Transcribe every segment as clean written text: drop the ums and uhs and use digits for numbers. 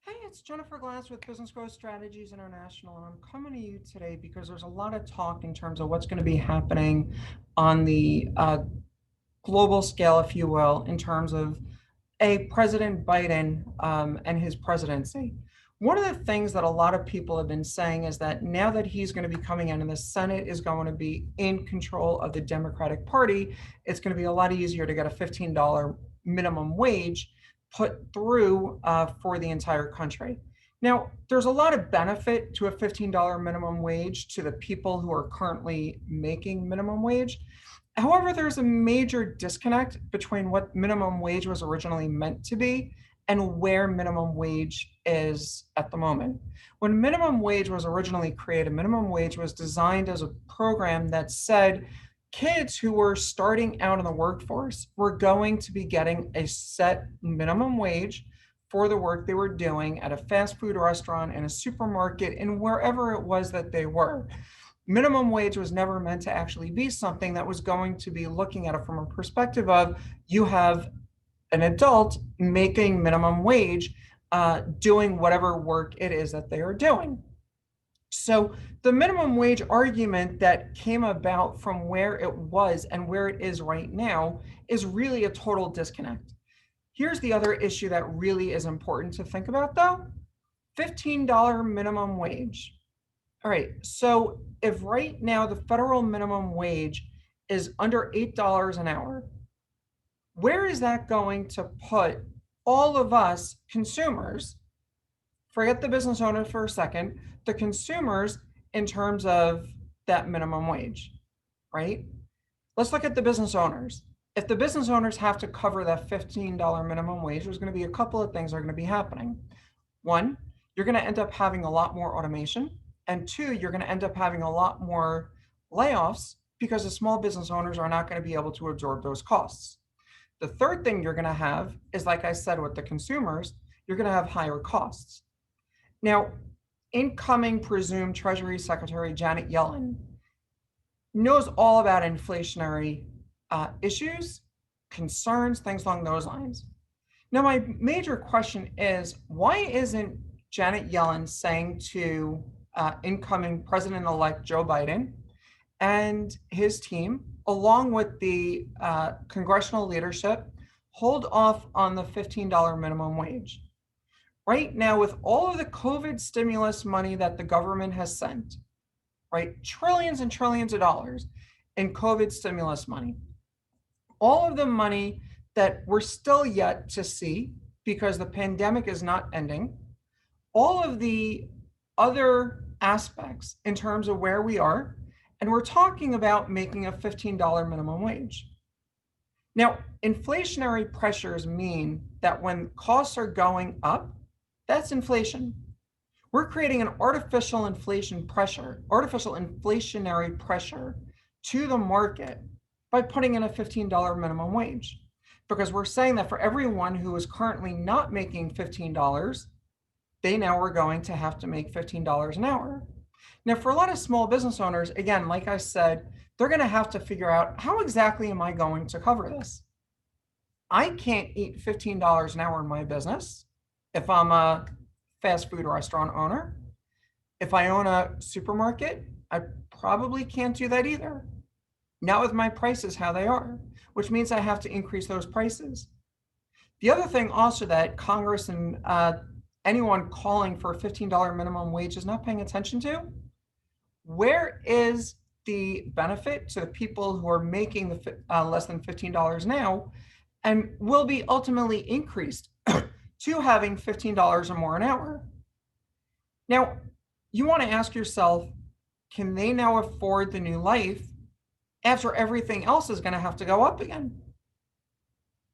Hey, it's Jennifer Glass with Business Growth Strategies International, and I'm coming to you today because there's a lot of talk in terms of what's going to be happening on the global scale, if you will, in terms of President Biden and his presidency. One of the things that a lot of people have been saying is that now that he's going to be coming in and the Senate is going to be in control of the Democratic Party, it's going to be a lot easier to get a $15 minimum wage put through for the entire country. Now, there's a lot of benefit to a $15 minimum wage to the people who are currently making minimum wage. However, there's a major disconnect between what minimum wage was originally meant to be and where minimum wage is at the moment. When minimum wage was originally created, minimum wage was designed as a program that said kids who were starting out in the workforce were going to be getting a set minimum wage for the work they were doing at a fast food restaurant, in a supermarket, and wherever it was that they were. Minimum wage was never meant to actually be something that was going to be looking at it from a perspective of you have an adult making minimum wage, doing whatever work it is that they are doing. So the minimum wage argument that came about from where it was and where it is right now is really a total disconnect. Here's the other issue that really is important to think about, though. $15 minimum wage. All right, so if right now the federal minimum wage is under $8 an hour, where is that going to put all of us consumers? Forget the business owner for a second, the consumers in terms of that minimum wage, right? Let's look at the business owners. If the business owners have to cover that $15 minimum wage, there's going to be a couple of things that are going to be happening. One, you're going to end up having a lot more automation. And two, you're going to end up having a lot more layoffs because the small business owners are not going to be able to absorb those costs. The third thing you're going to have is, like I said, with the consumers, you're going to have higher costs. Now, incoming presumed Treasury Secretary Janet Yellen knows all about inflationary issues, concerns, things along those lines. Now, my major question is, why isn't Janet Yellen saying to incoming President-elect Joe Biden and his team, along with the congressional leadership, hold off on the $15 minimum wage? Right now, with all of the COVID stimulus money that the government has sent, right, trillions and trillions of dollars in COVID stimulus money, all of the money that we're still yet to see because the pandemic is not ending, all of the other aspects in terms of where we are, and we're talking about making a $15 minimum wage. Now, inflationary pressures mean that when costs are going up, that's inflation. We're creating an artificial inflationary pressure to the market by putting in a $15 minimum wage. Because we're saying that for everyone who is currently not making $15, they now are going to have to make $15 an hour. Now, for a lot of small business owners, again, like I said, they're going to have to figure out, how exactly am I going to cover this? I can't eat $15 an hour in my business if I'm a fast food restaurant owner. If I own a supermarket, I probably can't do that either. Not with my prices how they are, which means I have to increase those prices. The other thing also that Congress and anyone calling for a $15 minimum wage is not paying attention to, where is the benefit to the people who are making the less than $15 now and will be ultimately increased to having $15 or more an hour? Now, you want to ask yourself, can they now afford the new life after everything else is going to have to go up again?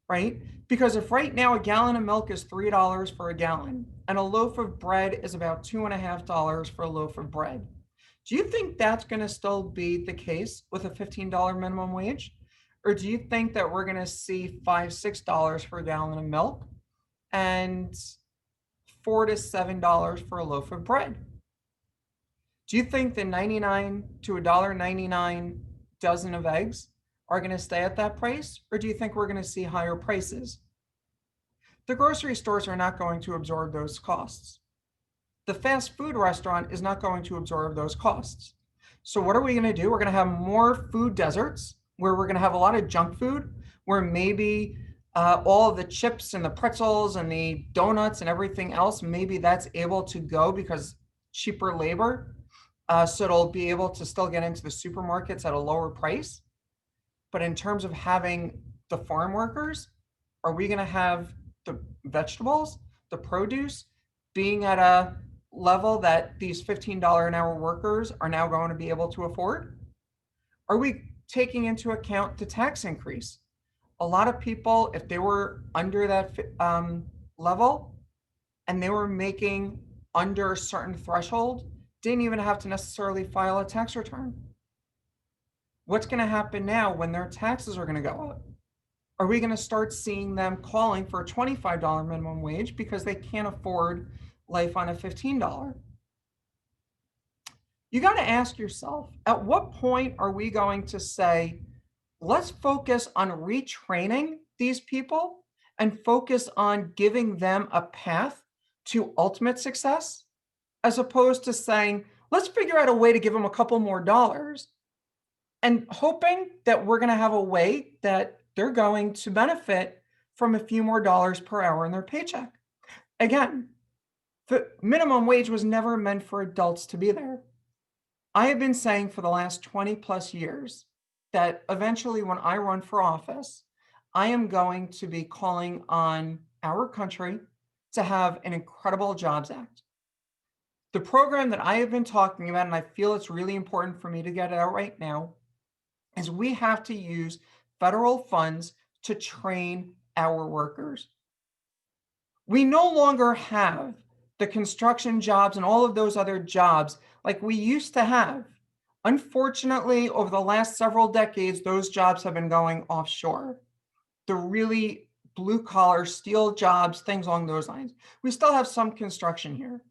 Right? Because if right now a gallon of milk is $3 for a gallon and a loaf of bread is about $2.50 for a loaf of bread, do you think that's going to still be the case with a $15 minimum wage? Or do you think that we're going to see $5, $6 for a gallon of milk and $4 to $7 for a loaf of bread? Do you think the 99 to $1.99 dozen of eggs are going to stay at that price? Or do you think we're going to see higher prices? The grocery stores are not going to absorb those costs. The fast food restaurant is not going to absorb those costs. So what are we going to do? We're going to have more food deserts where we're going to have a lot of junk food, where maybe all of the chips and the pretzels and the donuts and everything else, maybe that's able to go because cheaper labor. So it'll be able to still get into the supermarkets at a lower price. But in terms of having the farm workers, are we going to have the vegetables, the produce being at a level that these $15 an hour workers are now going to be able to afford? Are we taking into account the tax increase? A lot of people, if they were under that level and they were making under a certain threshold, didn't even have to necessarily file a tax return. What's going to happen now when their taxes are going to go up? Are we going to start seeing them calling for a $25 minimum wage because they can't afford life on a $15? You got to ask yourself, at what point are we going to say, let's focus on retraining these people and focus on giving them a path to ultimate success, as opposed to saying, let's figure out a way to give them a couple more dollars and hoping that we're going to have a way that they're going to benefit from a few more dollars per hour in their paycheck. Again, the minimum wage was never meant for adults to be there. I have been saying for the last 20 plus years that eventually when I run for office, I am going to be calling on our country to have an incredible Jobs Act. The program that I have been talking about, and I feel it's really important for me to get it out right now, is we have to use federal funds to train our workers. We no longer have the construction jobs and all of those other jobs like we used to have. Unfortunately, over the last several decades, those jobs have been going offshore. The really blue collar steel jobs, things along those lines. We still have some construction here,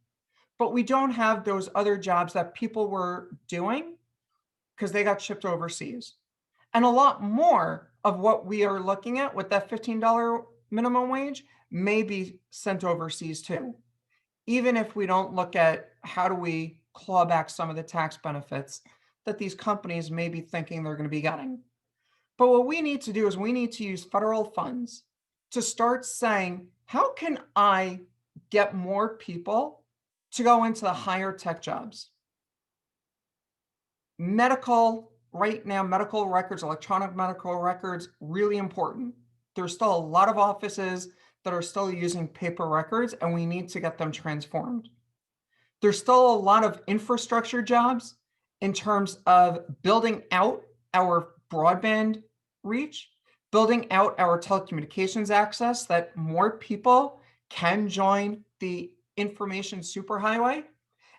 but we don't have those other jobs that people were doing because they got shipped overseas. And a lot more of what we are looking at with that $15 minimum wage may be sent overseas too, even if we don't look at how do we claw back some of the tax benefits that these companies may be thinking they're going to be getting. But what we need to do is we need to use federal funds to start saying, how can I get more people to go into the higher tech jobs? Medical, right now, medical records, electronic medical records, really important. There's still a lot of offices that are still using paper records, and we need to get them transformed. There's still a lot of infrastructure jobs in terms of building out our broadband reach, building out our telecommunications access, that more people can join the information superhighway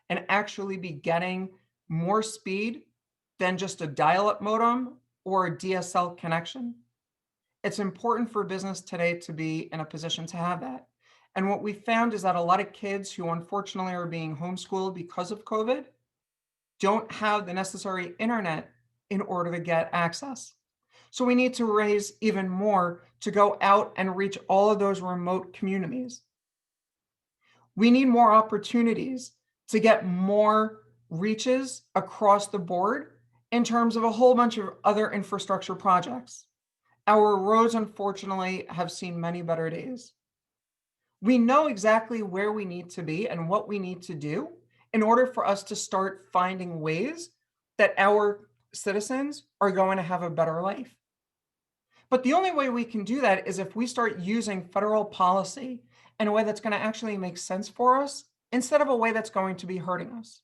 and actually be getting more speed than just a dial-up modem or a DSL connection. It's important for business today to be in a position to have that. And what we found is that a lot of kids who unfortunately are being homeschooled because of COVID don't have the necessary internet in order to get access. So we need to raise even more to go out and reach all of those remote communities. We need more opportunities to get more reaches across the board in terms of a whole bunch of other infrastructure projects. Our roads, unfortunately, have seen many better days. We know exactly where we need to be and what we need to do in order for us to start finding ways that our citizens are going to have a better life. But the only way we can do that is if we start using federal policy in a way that's going to actually make sense for us instead of a way that's going to be hurting us.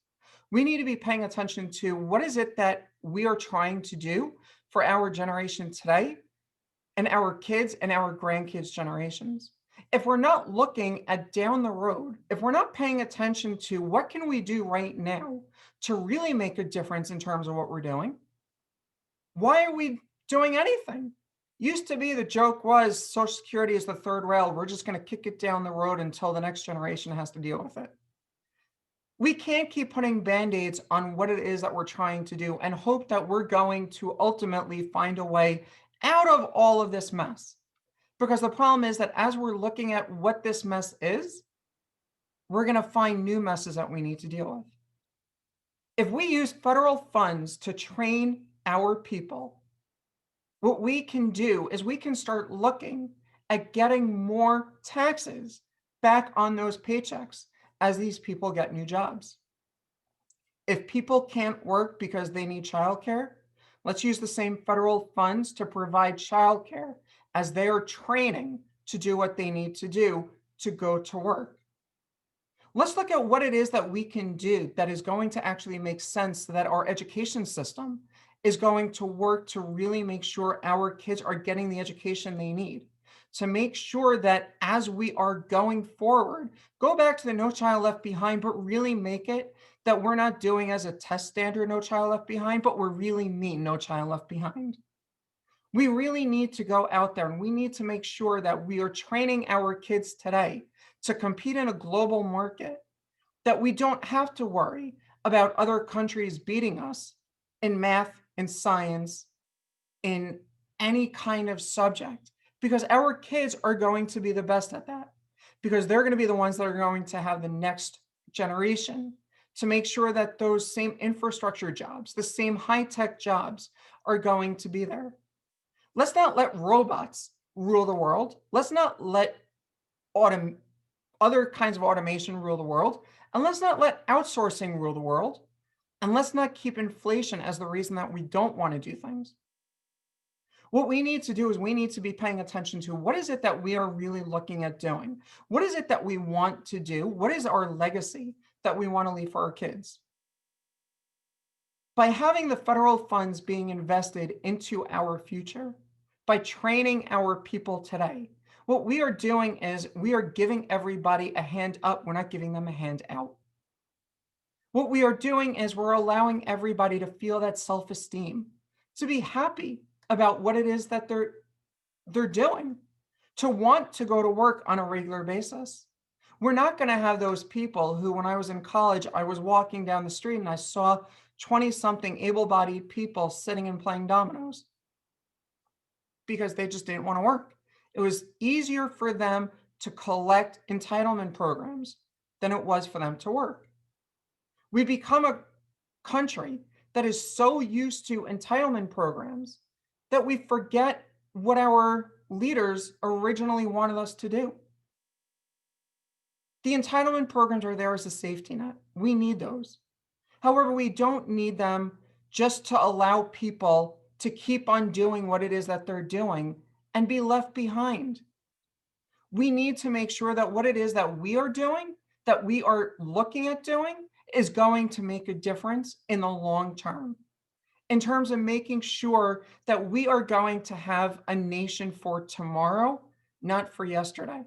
We need to be paying attention to what is it that we are trying to do for our generation today and our kids and our grandkids' generations. If we're not looking at down the road, if we're not paying attention to what can we do right now to really make a difference in terms of what we're doing, why are we doing anything? Used to be the joke was Social Security is the third rail. We're just going to kick it down the road until the next generation has to deal with it. We can't keep putting Band-Aids on what it is that we're trying to do and hope that we're going to ultimately find a way out of all of this mess. Because the problem is that as we're looking at what this mess is, we're going to find new messes that we need to deal with. If we use federal funds to train our people, what we can do is we can start looking at getting more taxes back on those paychecks as these people get new jobs. If people can't work because they need childcare, let's use the same federal funds to provide childcare as they are training to do what they need to do to go to work. Let's look at what it is that we can do that is going to actually make sense, so that our education system is going to work to really make sure our kids are getting the education they need, to make sure that as we are going forward, go back to the No Child Left Behind, but really make it that we're not doing as a test standard No Child Left Behind, but we're really mean No Child Left Behind. We really need to go out there and we need to make sure that we are training our kids today to compete in a global market, that we don't have to worry about other countries beating us in math, in science, in any kind of subject, because our kids are going to be the best at that, because they're going to be the ones that are going to have the next generation to make sure that those same infrastructure jobs, the same high-tech jobs are going to be there. Let's not let robots rule the world. Let's not let other kinds of automation rule the world. And let's not let outsourcing rule the world. And let's not keep inflation as the reason that we don't want to do things. What we need to do is we need to be paying attention to what is it that we are really looking at doing? What is it that we want to do? What is our legacy that we want to leave for our kids? By having the federal funds being invested into our future, by training our people today, what we are doing is we are giving everybody a hand up. We're not giving them a hand out. What we are doing is we're allowing everybody to feel that self-esteem, to be happy about what it is that they're doing, to want to go to work on a regular basis. We're not going to have those people who, when I was in college, I was walking down the street and I saw 20-something able-bodied people sitting and playing dominoes because they just didn't want to work. It was easier for them to collect entitlement programs than it was for them to work. We become a country that is so used to entitlement programs that we forget what our leaders originally wanted us to do. The entitlement programs are there as a safety net. We need those. However, we don't need them just to allow people to keep on doing what it is that they're doing and be left behind. We need to make sure that what it is that we are doing, that we are looking at doing, is going to make a difference in the long term, in terms of making sure that we are going to have a nation for tomorrow, not for yesterday.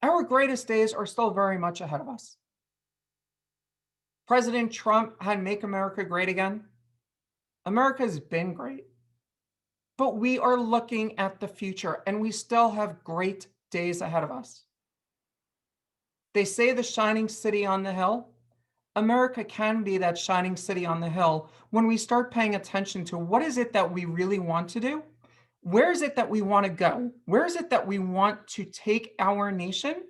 Our greatest days are still very much ahead of us. President Trump had Make America Great Again. America's been great, but we are looking at the future and we still have great days ahead of us. They say the shining city on the hill. America can be that shining city on the hill when we start paying attention to what is it that we really want to do? Where is it that we want to go? Where is it that we want to take our nation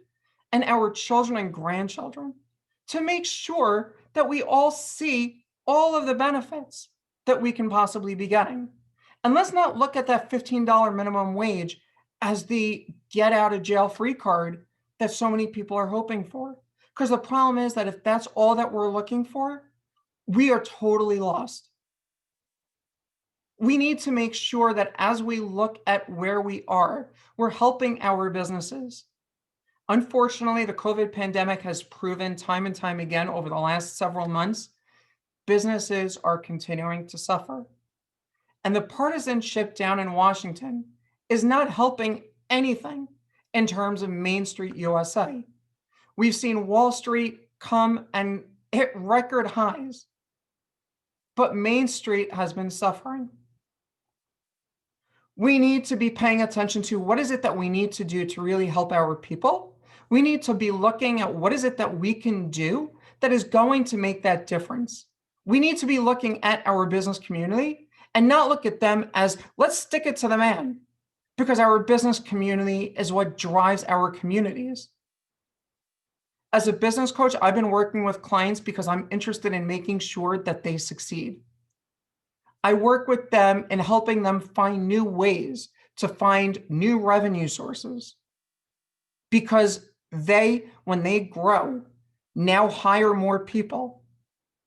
and our children and grandchildren, to make sure that we all see all of the benefits that we can possibly be getting? And let's not look at that $15 minimum wage as the get out of jail free card that so many people are hoping for. Because the problem is that if that's all that we're looking for, we are totally lost. We need to make sure that as we look at where we are, we're helping our businesses. Unfortunately, the COVID pandemic has proven time and time again over the last several months, businesses are continuing to suffer. And the partisanship down in Washington is not helping anything in terms of Main Street USA. We've seen Wall Street come and hit record highs, but Main Street has been suffering. We need to be paying attention to what is it that we need to do to really help our people. We need to be looking at what is it that we can do that is going to make that difference. We need to be looking at our business community and not look at them as, let's stick it to the man. because our business community is what drives our communities. As a business coach, I've been working with clients because I'm interested in making sure that they succeed. I work with them in helping them find new ways to find new revenue sources, because they, when they grow, now hire more people.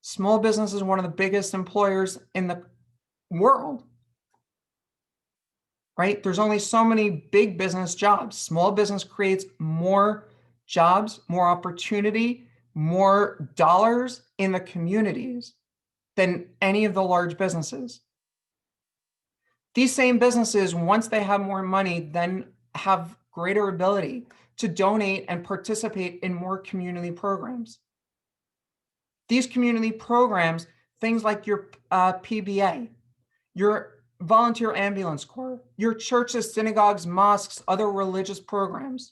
Small business is one of the biggest employers in the world, right? There's only so many big business jobs. Small business creates more jobs, more opportunity, more dollars in the communities than any of the large businesses. These same businesses, once they have more money, then have greater ability to donate and participate in more community programs. These community programs, things like your PBA, your volunteer ambulance corps, your churches, synagogues, mosques, other religious programs.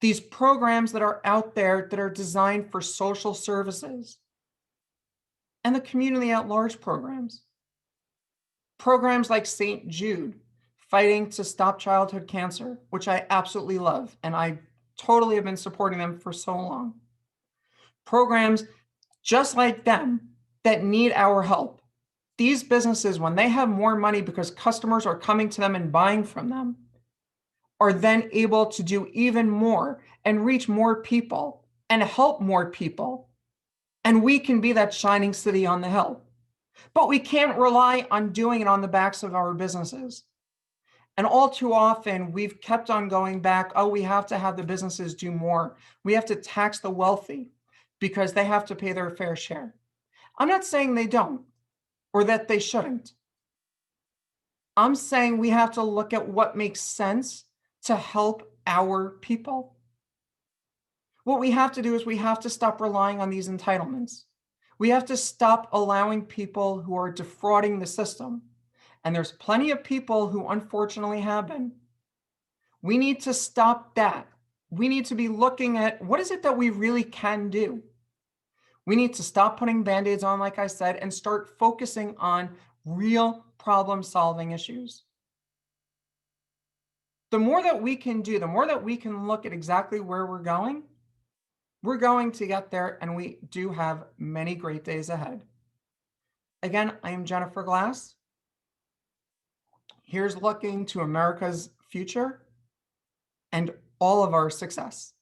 These programs that are out there that are designed for social services, and the community at large programs. Programs like St. Jude, fighting to stop childhood cancer, which I absolutely love, and I totally have been supporting them for so long. Programs just like them that need our help. These businesses, when they have more money because customers are coming to them and buying from them, are then able to do even more and reach more people and help more people. And we can be that shining city on the hill. But we can't rely on doing it on the backs of our businesses. And all too often, we've kept on going back, oh, we have to have the businesses do more. We have to tax the wealthy because they have to pay their fair share. I'm not saying they don't or that they shouldn't. I'm saying we have to look at what makes sense to help our people. What we have to do is we have to stop relying on these entitlements. We have to stop allowing people who are defrauding the system. And there's plenty of people who unfortunately have been. We need to stop that. We need to be looking at what is it that we really can do. We need to stop putting Band-Aids on, like I said, and start focusing on real problem-solving issues. The more that we can do, the more that we can look at exactly where we're going to get there, and we do have many great days ahead. Again, I am Jennifer Glass. Here's looking to America's future and all of our success.